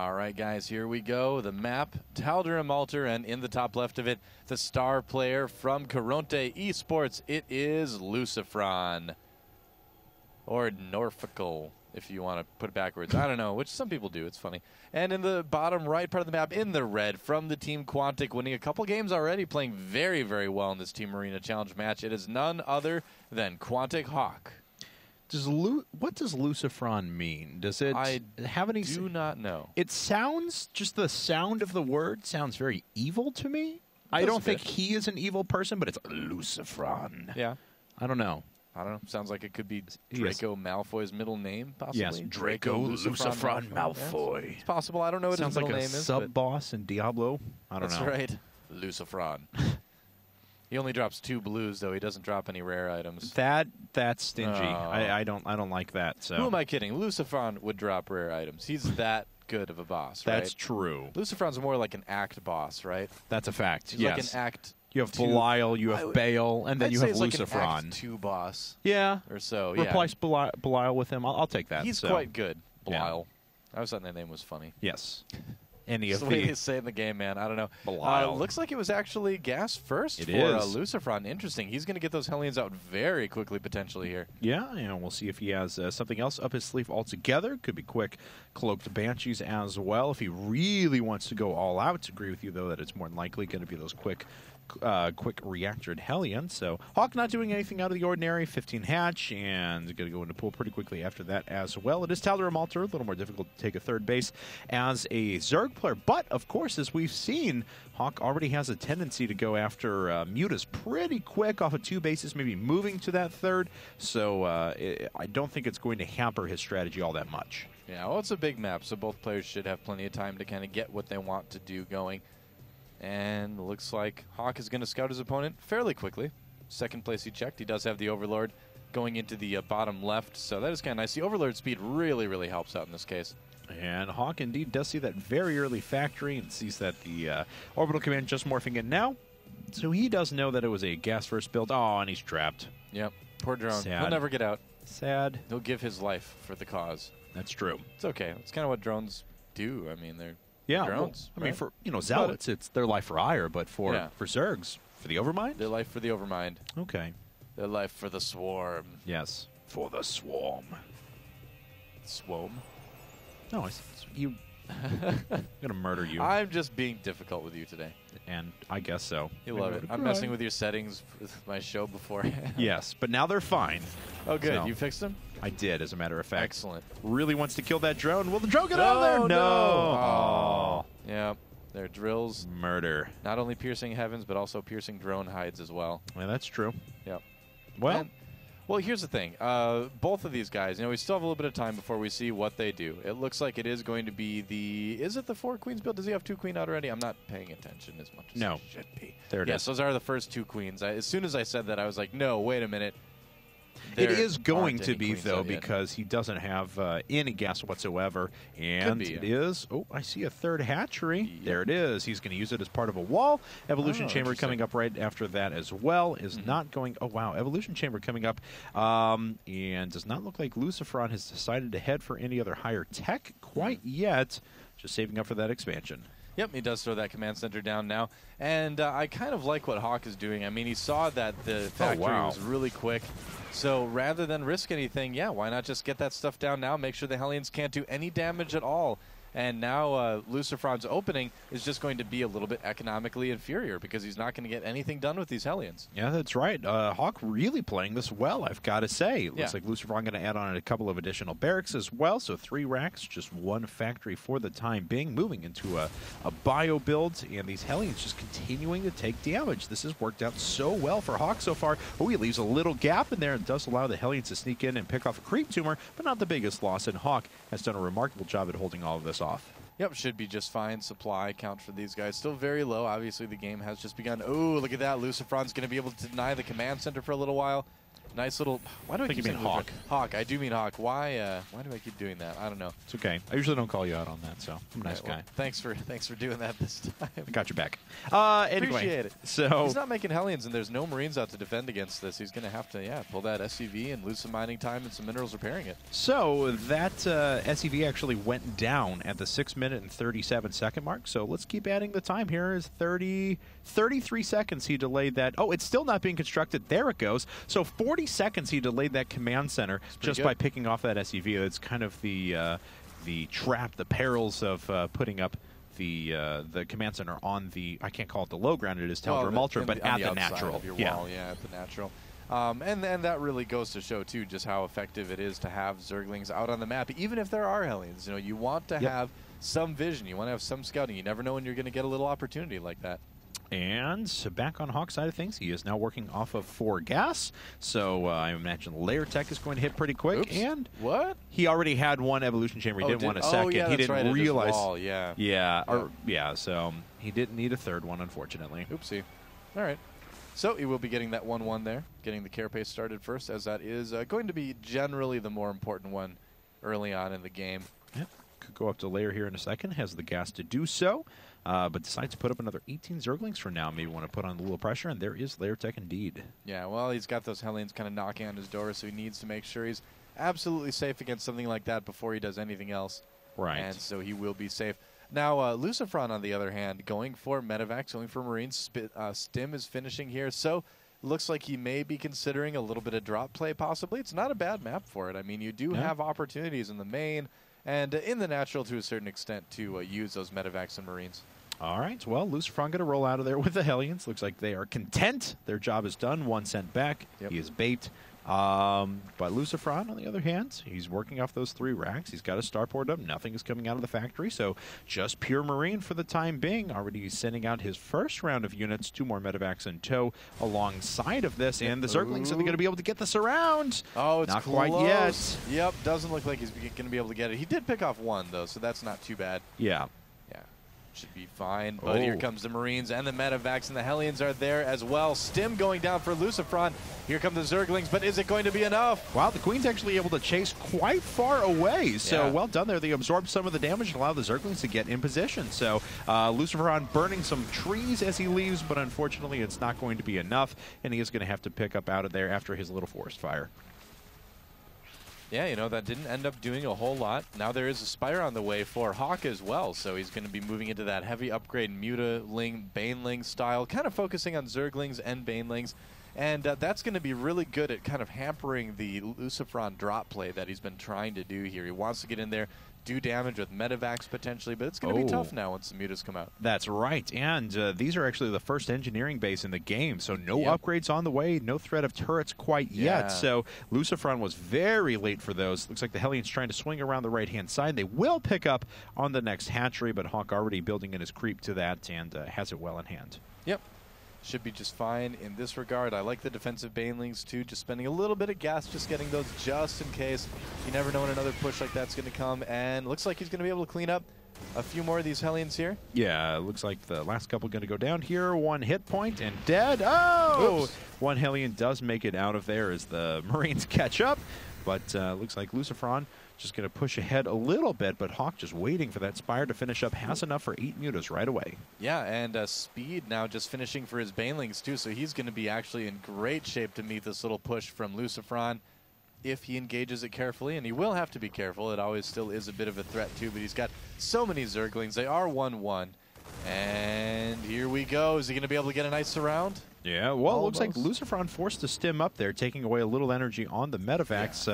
All right, guys, here we go. The map, Tal'Darim Altar, and in the top left of it, the star player from Karont3 Esports. It is Lucifron. Or Norfolkal, if you want to put it backwards. I don't know, which some people do. It's funny. And in the bottom right part of the map, in the red, from the team Quantic, winning a couple games already, playing very, very well in this Team Arena Challenge match. It is none other than Quantic.Hawk. What does Lucifron mean? Does it have any? Do not know. It sounds, just the sound of the word sounds very evil to me. I don't think he is an evil person, but it's Lucifron. Yeah. I don't know. I don't know. Sounds like it could be Draco Malfoy's middle name, possibly. Yes, Draco Lucifron Malfoy. Yes. It's possible. I don't know what his middle name is. Sounds like a sub-boss in Diablo. I don't know. That's right. Lucifron. He only drops 2 blues, though. He doesn't drop any rare items. That's stingy. I don't like that. So who am I kidding? Lucifron would drop rare items. He's that good of a boss, right? That's true. Lucifron's more like an act boss, right? That's a fact. He's yes. like an act. You have Belial, you have Bale, and then you have Lucifron. Like an act 2 boss. Yeah. Or so. Replace Belial with him. I'll take that. He's quite good. Belial. Yeah. I always thought that name was funny. Yes. Any of the way they say it in the game, man. I don't know. Belial. Looks like it was actually gas first for Lucifron. Interesting. He's going to get those Hellions out very quickly, potentially, here. Yeah, and we'll see if he has something else up his sleeve altogether. Could be quick Cloaked Banshees as well. If he really wants to go all out, agree with you, though, that it's more than likely going to be those quick reactored Hellions. So Hawk not doing anything out of the ordinary. 15 hatch, and going to go into pool pretty quickly after that as well. It is Tal'Darim Altar, a little more difficult to take a third base as a Zerg player. But, of course, as we've seen, Hawk already has a tendency to go after Mutas pretty quick off of 2 bases, maybe moving to that third. So I don't think it's going to hamper his strategy all that much. Yeah, well, it's a big map, so both players should have plenty of time to kind of get what they want to do going. And looks like Hawk is going to scout his opponent fairly quickly. Second place he checked. He does have the Overlord going into the bottom left, so that is kind of nice. The Overlord speed really, really helps out in this case. And Hawk indeed does see that very early factory and sees that the orbital command just morphing in now. So he does know that it was a gas first build. Oh, and he's trapped. Yep. Poor drone. Sad. He'll never get out. Sad. He'll give his life for the cause. That's true. It's okay. It's kind of what drones do. I mean, they're drones. Well, I mean, for Zealots, it's their life for ire, but for Zergs, for the Overmind? Their life for the Overmind. Okay. Their life for the Swarm. Yes. For the Swarm. Swarm? No, I'm going to murder you. I'm just being difficult with you today. And I guess so. You love it. I'm messing with your settings with my show beforehand. Yes, but now they're fine. Oh, good. So, you fixed them? I did, as a matter of fact. Excellent. Really wants to kill that drone. Will the drone get out of there? No. Oh. Yeah. Their drills. Murder. Not only piercing heavens, but also piercing drone hides as well. Yeah, that's true. Yep. Well. Well, here's the thing. Both of these guys, we still have a little bit of time before we see what they do. It looks like it is going to be the... Is it the 4 queens build? Does he have 2 queen out already? I'm not paying attention as much as I should be. There it is. Yes, those are the first 2 queens. As soon as I said that, I was like, no, wait a minute. It is going to be, though, because he doesn't have any gas whatsoever. And it is... Oh, I see a third hatchery. Yep. There it is. He's going to use it as part of a wall. Evolution Chamber coming up right after that as well. Is not going... Oh, wow. Evolution Chamber coming up. And does not look like Lucifron has decided to head for any other higher tech quite yet. Just saving up for that expansion. Yep, he does throw that command center down now. And I kind of like what Hawk is doing. I mean, he saw that the factory was really quick. So rather than risk anything, why not just get that stuff down now, make sure the Hellions can't do any damage at all. And now Lucifron's opening is just going to be a little bit economically inferior because he's not going to get anything done with these Hellions. Yeah, that's right. Hawk really playing this well, I've got to say. It looks like Lucifron going to add on a couple of additional barracks as well. So 3 racks, just 1 factory for the time being. Moving into a bio build, and these Hellions just continuing to take damage. This has worked out so well for Hawk so far. Oh, he leaves a little gap in there and does allow the Hellions to sneak in and pick off a creep tumor, but not the biggest loss. And Hawk has done a remarkable job at holding all of this off. Yep, should be just fine. Supply count for these guys still very low. Obviously, the game has just begun. Oh, look at that. Lucifron's going to be able to deny the command center for a little while. Nice little. Why do I think keep you mean saying Hawk? Hawk. I do mean Hawk. Why do I keep doing that? I don't know. It's okay. I usually don't call you out on that, so I'm a nice Well, guy. thanks for doing that this time. I got your back. Anyway, Appreciate it. So he's not making Hellions, and there's no Marines out to defend against this. He's going to have to, pull that SCV and lose some mining time and some minerals repairing it. So that SCV actually went down at the 6-minute and 37-second mark. So let's keep adding the time here. Is 33 seconds he delayed that. Oh, it's still not being constructed. There it goes. So 40 seconds he delayed that command center just by picking off that SCV. It's kind of the trap, the perils of putting up the command center on the, I can't call it the low ground, it is Tal'Darim Ultra, but at the natural. Of your wall, at the natural. And that really goes to show, too, just how effective it is to have Zerglings out on the map, even if there are Hellions. You know, you want to have some vision. You want to have some scouting. You never know when you're going to get a little opportunity like that. And back on Hawk's side of things, he is now working off of 4 gas. So I imagine layer tech is going to hit pretty quick. Oops. And what? He already had 1 evolution chamber. He didn't want a second. Yeah, he didn't right, realize. Wall, So he didn't need a 3rd one, unfortunately. Oopsie. All right. So he will be getting that 1-1 there, getting the carapace started first, as that is going to be generally the more important one early on in the game. Yep. Could go up to layer here in a second. Has the gas to do so. But decides to put up another 18 Zerglings for now. Maybe want to put on a little pressure, and there is layer tech indeed. Yeah, well, he's got those Hellions kind of knocking on his door, so he needs to make sure he's absolutely safe against something like that before he does anything else. Right. And so he will be safe. Now, Lucifron, on the other hand, going for Medivacs, going for Marines. Stim is finishing here, so looks like he may be considering a little bit of drop play, possibly. It's not a bad map for it. I mean, you do have opportunities in the main and in the natural to a certain extent to use those Medivacs and Marines. All right, well, Lucifron going to roll out of there with the Hellions. Looks like they are content. Their job is done. 1 cent back. Yep. He is bait. But Lucifron, on the other hand, he's working off those 3 racks. He's got a starport up. Nothing is coming out of the factory, so just pure Marine for the time being. Already sending out his first round of units. 2 more Medivacs in tow alongside of this, and the Zerglings are going to be able to get this around. Oh, it's not close. quite yet. Yep, doesn't look like he's going to be able to get it. He did pick off 1, though, so that's not too bad. Yeah. Should be fine, but here comes the Marines, and the Medivacs and the Hellions are there as well. Stim going down for Lucifron. Here come the Zerglings, but is it going to be enough? Wow, the Queen's actually able to chase quite far away, so well done there. They absorbed some of the damage and allowed the Zerglings to get in position. So Lucifron burning some trees as he leaves, but unfortunately it's not going to be enough, and he is going to have to pick up out of there after his little forest fire. Yeah, that didn't end up doing a whole lot. Now there is a Spire on the way for Hawk as well, so he's going to be moving into that heavy upgrade Mutaling, Baneling style, kind of focusing on Zerglings and Banelings. And that's going to be really good at kind of hampering the Lucifron drop play that he's been trying to do here. He wants to get in there, do damage with Medivacs potentially, but it's going to be tough now once the mutas come out. That's right, and these are actually the first engineering base in the game, so no upgrades on the way, no threat of turrets quite yet. So Lucifron was very late for those. Looks like the Hellions trying to swing around the right-hand side. They will pick up on the next hatchery, but Hawk already building in his creep to that and has it well in hand. Yep. Should be just fine in this regard. I like the defensive Banelings too, just spending a little bit of gas, just getting those just in case. You never know when another push like that's going to come, and looks like he's going to be able to clean up a few more of these Hellions here. Yeah, looks like the last couple going to go down here. 1 hit point and dead. Oh! Oops. 1 Hellion does make it out of there as the Marines catch up, but looks like Lucifron just going to push ahead a little bit, but Hawk just waiting for that Spire to finish up. Has enough for 8 mutas right away. Yeah, and Speed now just finishing for his Banelings too, so he's going to be actually in great shape to meet this little push from Lucifron if he engages it carefully, and he will have to be careful. It always still is a bit of a threat too, but he's got so many Zerglings. They are 1-1, and here we go. Is he going to be able to get a nice surround? Yeah, well, it looks like Lucifron forced to stim up there, taking away a little energy on the Medivacs.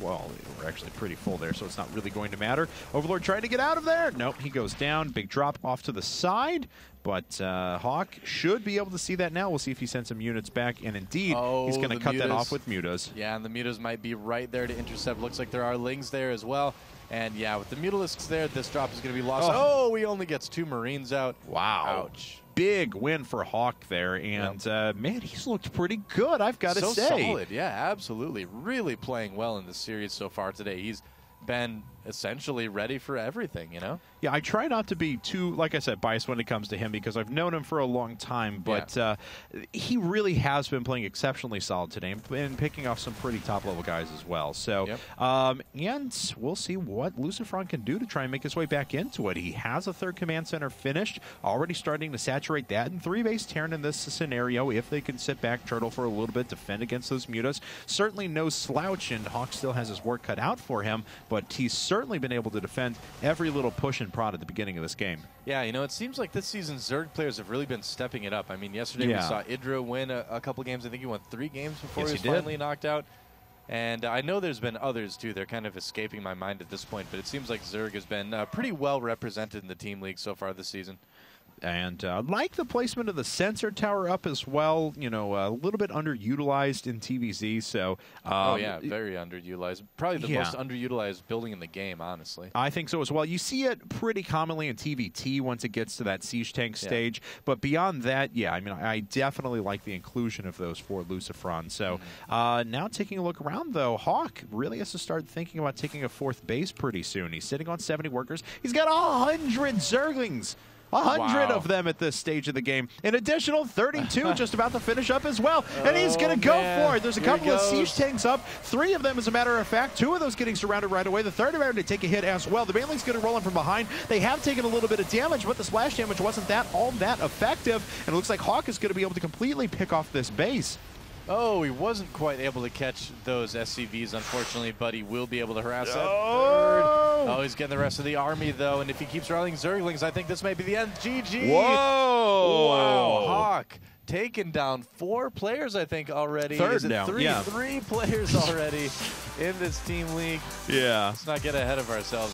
Well, we're actually pretty full there, so it's not really going to matter. Overlord trying to get out of there. Nope, he goes down. Big drop off to the side, but Hawk should be able to see that now. We'll see if he sends some units back, and indeed, he's going to cut that off with mutas. Yeah, and the mutas might be right there to intercept. Looks like there are lings there as well. And yeah, with the Mutalisks there, this drop is going to be lost. Oh, he only gets 2 Marines out. Wow. Ouch. Big win for Hawk there, and man, he's looked pretty good, I've got to say. So solid, yeah, absolutely. Really playing well in the series so far today. He's been essentially ready for everything, you know? Yeah, I try not to be too, like I said, biased when it comes to him because I've known him for a long time, but he really has been playing exceptionally solid today and picking off some pretty top-level guys as well. So, and we'll see what Lucifron can do to try and make his way back into it. He has a third command center finished, already starting to saturate that in 3-base Terran in this scenario. If they can sit back, turtle for a little bit, defend against those mutas, certainly no slouch, and Hawk still has his work cut out for him, but he's certainly been able to defend every little push and prod at the beginning of this game. Yeah, you know, it seems like this season Zerg players have really been stepping it up. I mean, yesterday we saw Idra win a couple games. I think he won 3 games before he was finally knocked out. And I know there's been others, too. They're kind of escaping my mind at this point, but it seems like Zerg has been pretty well represented in the team league so far this season. And like the placement of the sensor tower up as well, you know, a little bit underutilized in TVZ. So, oh yeah, very underutilized. Probably the most underutilized building in the game, honestly. I think so as well. You see it pretty commonly in TVT once it gets to that siege tank stage. But beyond that, yeah, I mean, I definitely like the inclusion of those for Lucifron. So now taking a look around, though, Hawk really has to start thinking about taking a 4th base pretty soon. He's sitting on 70 workers. He's got 100 Zerglings. 100 of them at this stage of the game. An additional 32 just about to finish up as well. And he's going to go for it. There's a couple of siege tanks up. 3 of them, as a matter of fact. 2 of those getting surrounded right away. The third about to take a hit as well. The Baneling's going to roll in from behind. They have taken a little bit of damage, but the splash damage wasn't all that effective. And it looks like Hawk is going to be able to completely pick off this base. Oh, he wasn't quite able to catch those SCVs, unfortunately, but he will be able to harass that third. Oh, he's getting the rest of the army, though, and if he keeps rallying Zerglings, I think this may be the end. GG! Whoa! Wow, Hawk taken down 4 players, I think, already. Third now. 3 players already in this team league. Yeah. Let's not get ahead of ourselves.